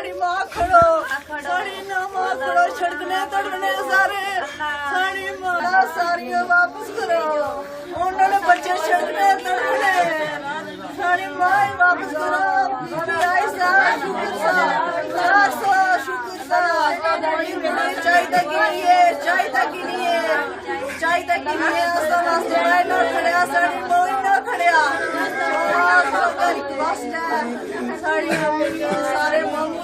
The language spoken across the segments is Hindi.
साड़ी माँ खड़ो, साड़ी ना माँ खड़ो, छड़कने तड़कने सारे साड़ी माँ साड़ी वापस करो, उन्होंने बच्चे छड़कने तड़कने साड़ी माँ वापस करो। आई सा शुक्र सा बड़ी बड़ी चाय तक की लिए ना खड़िया साड़ी मोई ना खड़िया साड़ी सारे मामू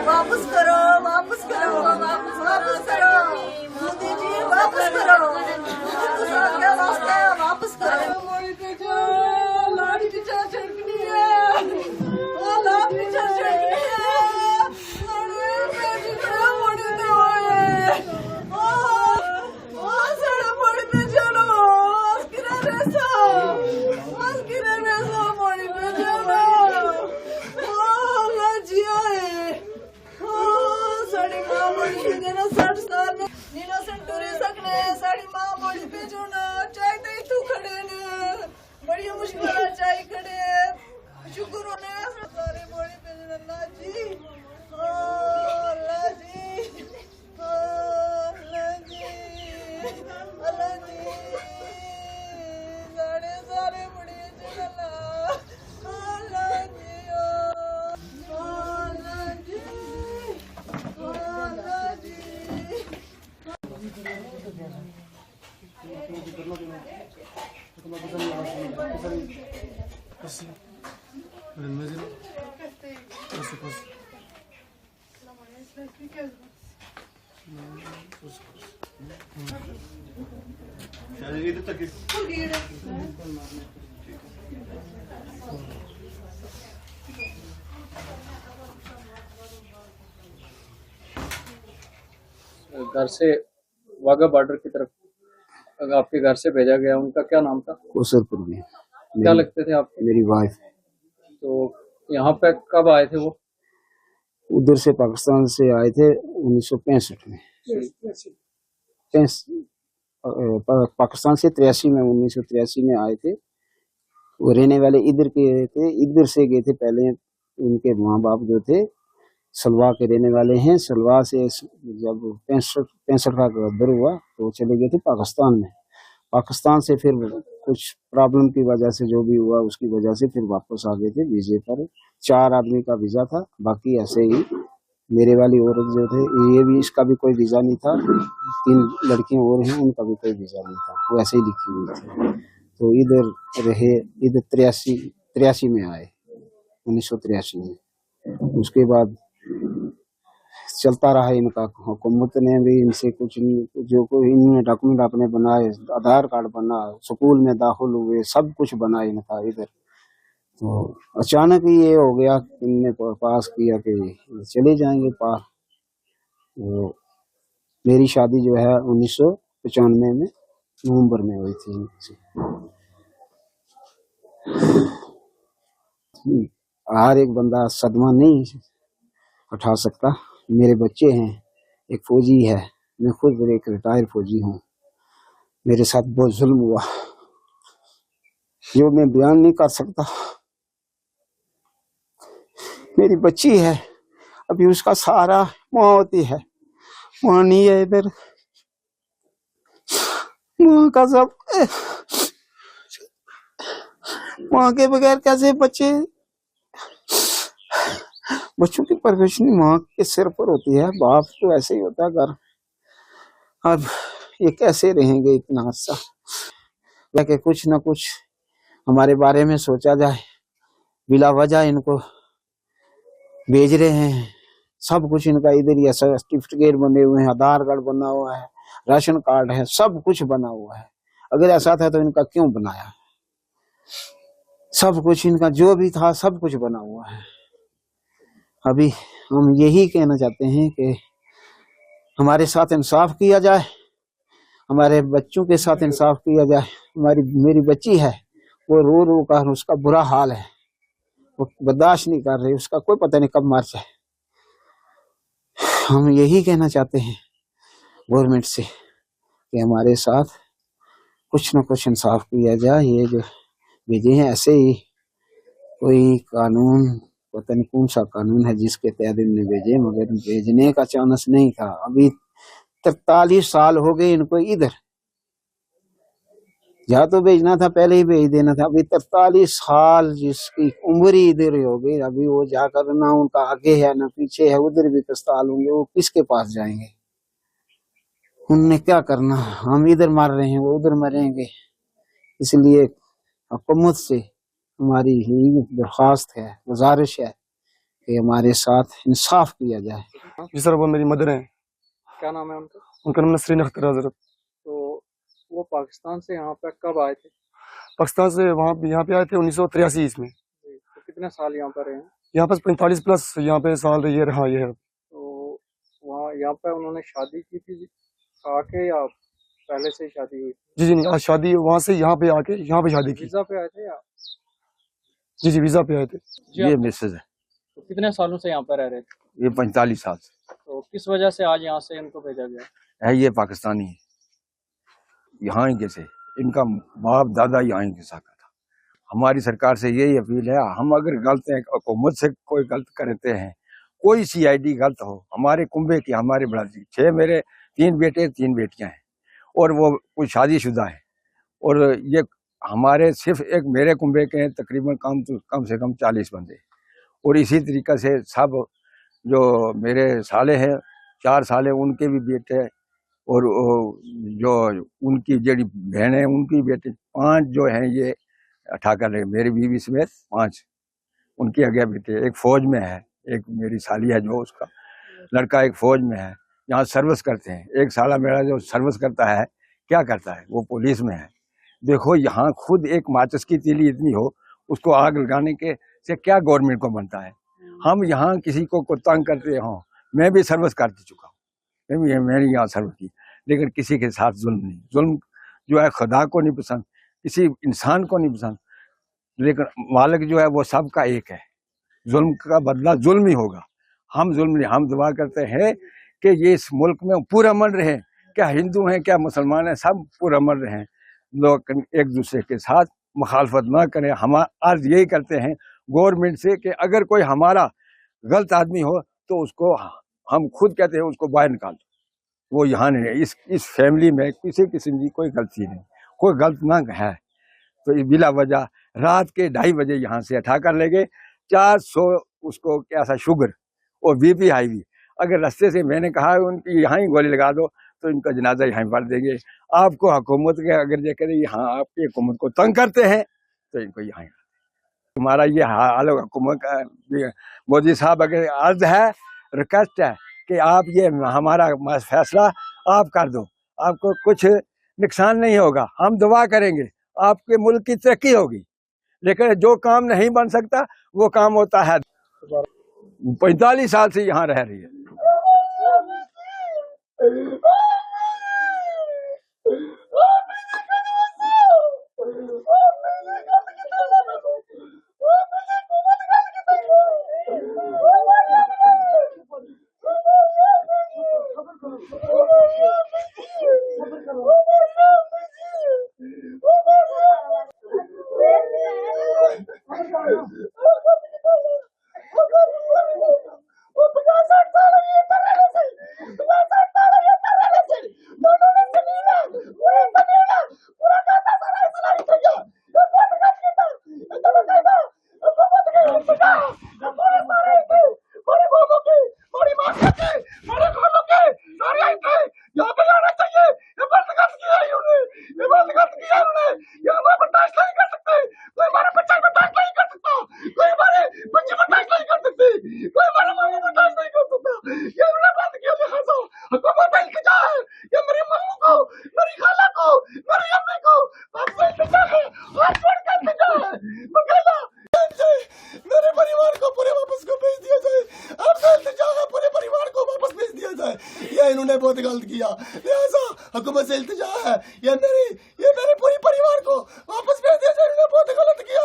वापस करो मोदी जी वापस करो क्या वास्ता है वापस करो। लाड़ी पीछा छड़कनी है लाड़ी पीछा छड़कनी है साड़ी माँ बोली पे जो ना चाय तो तू खड़े ने बड़ी मुश्किल है चाय खड़े शुक्र होने सारे बोली पे अल्लाह जी अल्लाह जी अल्लाह जी सारे सारे बड़ी अल्लाह जी अल्लाह जी घर से वाघा बॉर्डर की तरफ आपके घर से भेजा गया, उनका क्या नाम था? कौसरपुर में। क्या लगते थे आपके? मेरी वाइफ। तो यहाँ पे कब आए थे वो? उधर से पाकिस्तान से आए थे 1965 में। पाकिस्तान से 83 में 1983 में आए थे। वो रहने वाले इधर के थे, इधर से गए थे पहले। उनके माँ बाप जो थे सलवा के रहने वाले हैं। सलवा से जब 65 का गदर हुआ तो चले गए थे पाकिस्तान में। पाकिस्तान से फिर कुछ प्रॉब्लम की वजह से जो भी हुआ उसकी वजह से फिर वापस आ गए थे वीजे पर। 4 आदमी का वीजा था, बाकी ऐसे ही मेरे वाली औरत जो थे ये भी, इसका भी कोई वीजा नहीं था। 3 लड़कियां और हैं, उनका भी कोई वीजा नहीं था, वो ऐसे ही लिखी हुई थी। तो इधर रहे, इधर 83 में आए 1983 में। उसके बाद चलता रहा इनका। हुकूमत ने भी इनसे कुछ जो कोई इन्होंने डॉक्यूमेंट अपने बनाए, आधार कार्ड बना, स्कूल में दाखिल हुए, सब कुछ बना इनका इधर। तो अचानक ही ये हो गया, इनने पास किया कि चले जाएंगे पार। तो मेरी शादी जो है 1995 में नवंबर में हुई थी इनसे। हर एक बंदा सदमा नहीं उठा सकता। मेरे बच्चे हैं, एक फौजी है, मैं खुद एक रिटायर्ड फौजी हूँ। मेरे साथ बहुत जुल्म हुआ जो मैं बयान नहीं कर सकता। मेरी बच्ची है, अभी उसका सहारा माँ होती है, माँ नहीं है इधर। माँ का सब, माँ के बगैर कैसे बच्चों की परवरिश माँ के सिर पर होती है। बाप तो ऐसे ही होता है घर। अब ये कैसे रहेंगे इतना अच्छा? कि कुछ ना कुछ हमारे बारे में सोचा जाए। बिला वजह इनको भेज रहे हैं, सब कुछ इनका इधर ही सर्टिफिकेट बने हुए हैं, आधार कार्ड बना हुआ है, राशन कार्ड है, सब कुछ बना हुआ है। अगर ऐसा था तो इनका क्यों बनाया? सब कुछ इनका जो भी था सब कुछ बना हुआ है। अभी हम यही कहना चाहते हैं कि हमारे साथ इंसाफ किया जाए, हमारे बच्चों के साथ इंसाफ किया जाए। मेरी बच्ची है, वो रो रो कर, उसका बुरा हाल है, वो बर्दाश्त नहीं कर रही, उसका कोई पता नहीं कब मर जाए। हम यही कहना चाहते हैं गवर्नमेंट से कि हमारे साथ कुछ न कुछ इंसाफ किया जाए। ये जो भेजे हैं ऐसे ही कोई कानून पता नहीं कौन सा कानून है जिसके तहत इन्हें भेजे, मगर भेजने का चांस नहीं था। अभी 43 साल हो गए इनको इधर, या तो भेजना था पहले ही भेज देना था। अभी 43 साल जिसकी उम्र ही इधर हो गई, अभी वो जाकर ना उनका आगे है ना पीछे है, उधर भी कस्ताल होंगे, वो किसके पास जाएंगे? उनने क्या करना? हम इधर मार रहे हैं, वो उधर मरेंगे। इसलिए हुकूमत से हमारी यही दरख्वास्त है, गुजारिश है कि हमारे साथ इंसाफ किया जाए। जी सर, वो मेरी मदर है। क्या नाम है उनका? उनका नाम नसरीन अख्तर हजरत। तो वो पाकिस्तान से यहाँ पे कब आए थे? पाकिस्तान से यहाँ पे आए थे 1983 में। तो कितने साल यहाँ पर रहे हैं? यहाँ पर 45 प्लस यहाँ पे साल ये रहा ये है। तो वहाँ यहाँ पे उन्होंने शादी की थी आके या पहले से ही शादी हुई? जी नहीं, आज शादी वहाँ से यहाँ पे आके यहाँ पे शादी की। वीजा पे आए थे या? जी वीजा पे आए थे। ये मिसेज है। तो कितने सालों से यहाँ पर रह रहे थे? ये 45 साल से तो किस वजह से आज यहाँ से इनको भेजा गया? है। ये पाकिस्तानी है, यहाँ ही के से इनका बाप दादा यहाँ ही के साथ था। हमारी सरकार से यही अपील है, हम अगर गलत हैं, हुकूमत से कोई गलत करते हैं, कोई CID गलत हो, हमारे कुंबे की हमारे बरादरी 6 मेरे 3 बेटे 3 बेटियां हैं और वो कोई शादीशुदा है, और ये हमारे सिर्फ एक मेरे कुंबे के तकरीबन कम से कम 40 बंदे, और इसी तरीक़े से सब जो मेरे साले हैं 4 साले उनके भी बेटे, और जो उनकी जड़ी बहन है उनकी बेटे 5 जो हैं ये ठाकर रहे, मेरी बीवी समेत 5 उनके आगे बेटे। एक फौज में है, एक मेरी साली है जो उसका लड़का एक फौज में है, यहाँ सर्विस करते हैं। एक साला मेरा जो सर्विस करता है, क्या करता है, वो पुलिस में है। देखो यहाँ खुद एक माचिस की तीली इतनी हो, उसको आग लगाने के से क्या गवर्नमेंट को बनता है? हम यहाँ किसी को तंग करते हों, मैं भी सर्विस कर चुका हूँ, मैंने यहाँ सर्विस की, लेकिन किसी के साथ जुल्म नहीं। जुल्म जो है खुदा को नहीं पसंद, किसी इंसान को नहीं पसंद, लेकिन मालिक जो है वो सबका एक है। जुल्म का बदला जुल्म ही होगा। हम जुल्म नहीं, हम दुआ करते हैं कि ये इस मुल्क में पूरा अमन रहे, क्या हिंदू हैं क्या मुसलमान हैं, सब पूरा अमन रहें, लोग एक दूसरे के साथ मुखालफत ना करें। हम अर्ज यही करते हैं गवर्नमेंट से कि अगर कोई हमारा गलत आदमी हो तो उसको हम खुद कहते हैं उसको बाहर निकाल दो। वो यहाँ नहीं है, इस फैमिली में किसी किस्म की कोई गलती नहीं, कोई गलत ना है। तो बिला वजह रात के 2:30 बजे यहाँ से उठा कर ले गए। 400 उसको कैसा शुगर और BP हाई भी। अगर रास्ते से मैंने कहा उनकी यहाँ ही गोली लगा दो तो इनका जनाजा यहाँ पड़ देंगे। आपको हुकूमत के अगर ये करें यहाँ आपकी हुकूमत को तंग करते हैं तो इनको यहाँ हमारा ये हाल हुकूमत का। मोदी साहब अगर अर्ज है, रिक्वेस्ट है कि आप ये हमारा फैसला आप कर दो, आपको कुछ नुकसान नहीं होगा, हम दुआ करेंगे, आपके मुल्क की तरक्की होगी। लेकिन जो काम नहीं बन सकता वो काम होता है। 45 साल से यहाँ रह रही है। इन्होंने बहुत गलत किया, लिहाजा हुकूमत से इल्तिजा है ये मेरे पूरे परिवार को वापस भेज दिया जाए। इन्होंने बहुत गलत किया,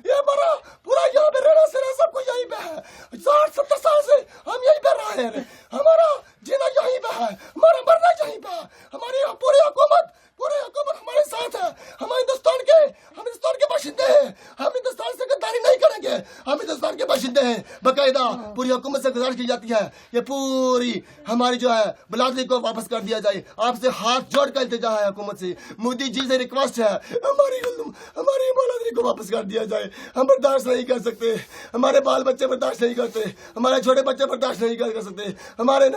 ये हमारा पूरा यहाँ पे रहना सहना सब कुछ यहीं पे है। 60-70 साल से हम यहीं पे रहे हैं, हमारा जीना यहीं पे है, हमारा मरना यहीं पे है। हमारी पूरी हुकूमत हमारे साथ है। हम हिंदुस्तान के बाशिंदे हैं, हम हिंदुस्तान से गद्दारी नहीं करेंगे, हम हिंदुस्तान के बाशिंदे हैं। पूरी हुकूमत से गुजारिश की जाती है कि पूरी हमारी जो है बिरादरी को वापस कर दिया जाए। आपसे हाथ जोड़ कर इल्तिजा है हुकूमत से, मोदी जी से रिक्वेस्ट है, हमारी बिरादरी को वापस कर दिया जाए। हम बर्दाश्त नहीं कर सकते, हमारे बाल बच्चे बर्दाश्त नहीं करते, हमारे छोटे बच्चे बर्दाश्त नहीं कर सकते। हमारी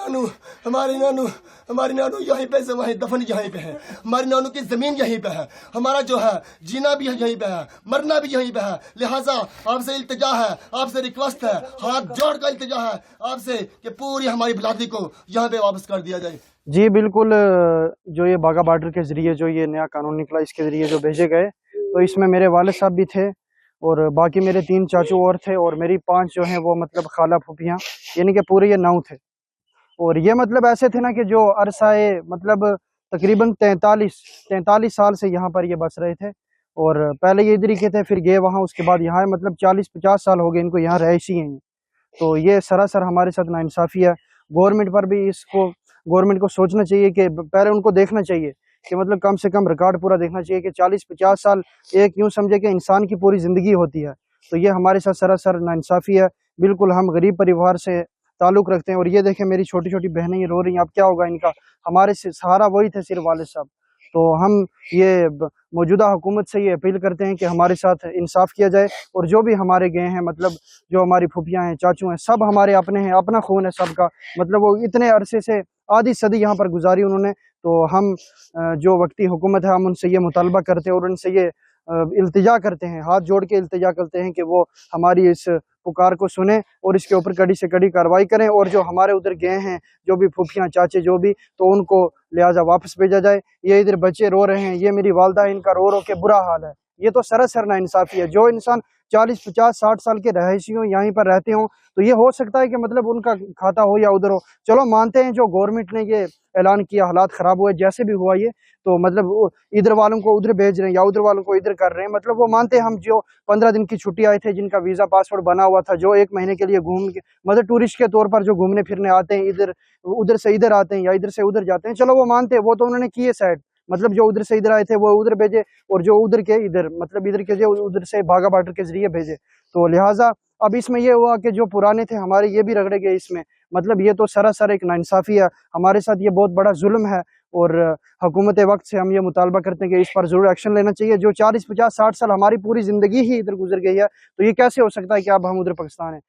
नानू यहीं पे से वहीं दफन यहीं पे है, हमारी नानू की जमीन यहीं पे है, हमारा जो है जीना भी यहीं पे है, मरना भी यहीं पे है। लिहाजा आपसे इल्तिजा है, आपसे रिक्वेस्ट है, हाथ जोड़ कर इल्तिजा है आपसे कि पूरी हमारी बिरादरी को यहाँ पे वापस कर दिया जाए। जी बिल्कुल, जो ये बाघा बॉर्डर के जरिए जो ये नया कानून निकला, इसके जरिए जो भेजे गए, तो इसमें मेरे वालिद साहब भी थे और बाकी मेरे 3 चाचू और थे और मेरी 5 जो हैं वो मतलब खाला फूफियाँ, यानी कि पूरे ये 9 थे। और ये मतलब ऐसे थे ना कि जो अरसाए मतलब तकरीबन 43 साल से यहाँ पर ये बस रहे थे और पहले ये इधर ही के थे, फिर गए वहाँ, उसके बाद यहाँ मतलब 40-50 साल हो गए इनको यहाँ रहायशी हैं। तो ये सरासर हमारे साथ नाइंसाफ़ी है। गवर्नमेंट पर भी गवर्नमेंट को सोचना चाहिए कि पहले उनको देखना चाहिए कि मतलब कम से कम रिकॉर्ड पूरा देखना चाहिए कि 40-50 साल एक यूं समझे कि इंसान की पूरी ज़िंदगी होती है। तो ये हमारे साथ सरासर नाइंसाफ़ी है। बिल्कुल हम गरीब परिवार से ताल्लुक़ रखते हैं और ये देखें मेरी छोटी छोटी बहनें ये रो रही हैं, अब क्या होगा इनका। हमारे सहारा वही थे सिर्फ वालिद साहब। तो हम ये मौजूदा हुकूमत से ये अपील करते हैं कि हमारे साथ इंसाफ किया जाए और जो भी हमारे गए हैं मतलब जो हमारी फूफियाँ हैं, चाचू हैं, सब हमारे अपने हैं, अपना खून है सबका। मतलब वो इतने अरसे से आधी सदी यहाँ पर गुजारी उन्होंने। तो हम जो वक्ती हुकूमत है हम उनसे ये मुतालबा करते हैं और उनसे ये इल्तिजा करते हैं, हाथ जोड़ के इल्तिजा करते हैं कि वो हमारी इस पुकार को सुने और इसके ऊपर कड़ी से कड़ी कार्रवाई करें और जो हमारे उधर गए हैं जो भी फूफियाँ चाचे जो भी, तो उनको लिहाजा वापस भेजा जाए। ये इधर बच्चे रो रहे हैं, ये मेरी वालदा है, इनका रो रो के बुरा हाल है। ये तो सरासर नाइंसाफ़ी है। जो इंसान 40-50-60 साल के रहायशी हो, यहीं पर रहते हों, तो ये हो सकता है कि मतलब उनका खाता हो या उधर हो। चलो मानते हैं जो गवर्नमेंट ने ये ऐलान किया, हालात ख़राब हुए, जैसे भी हुआ ये, तो मतलब इधर वालों को उधर भेज रहे हैं या उधर वालों को इधर कर रहे हैं, मतलब वो मानते हैं। हम जो 15 दिन की छुट्टी आए थे, जिनका वीज़ा पासपोर्ट बना हुआ था, जो 1 महीने के लिए मतलब टूरिस्ट के तौर पर जो घूमने फिरने आते हैं, इधर उधर से इधर आते हैं या इधर से उधर जाते हैं, चलो वो मानते हैं, वो तो उन्होंने किए साइड। मतलब जो उधर से इधर आए थे वो उधर भेजे और जो उधर के इधर, मतलब इधर के जो उधर से बाघा बॉर्डर के जरिए भेजे। तो लिहाजा अब इसमें ये हुआ कि जो पुराने थे हमारे, ये भी रगड़े गए इसमें। मतलब ये तो सरासर एक नाइंसाफ़ी है, हमारे साथ ये बहुत बड़ा जुल्म है और हुकूमत वक्त से हम ये मुतालबा करते हैं कि इस पर ज़रूर एक्शन लेना चाहिए। जो 40-50-60 साल हमारी पूरी ज़िंदगी ही इधर गुजर गई है, तो ये कैसे हो सकता है कि अब हम उधर पाकिस्तान हैं।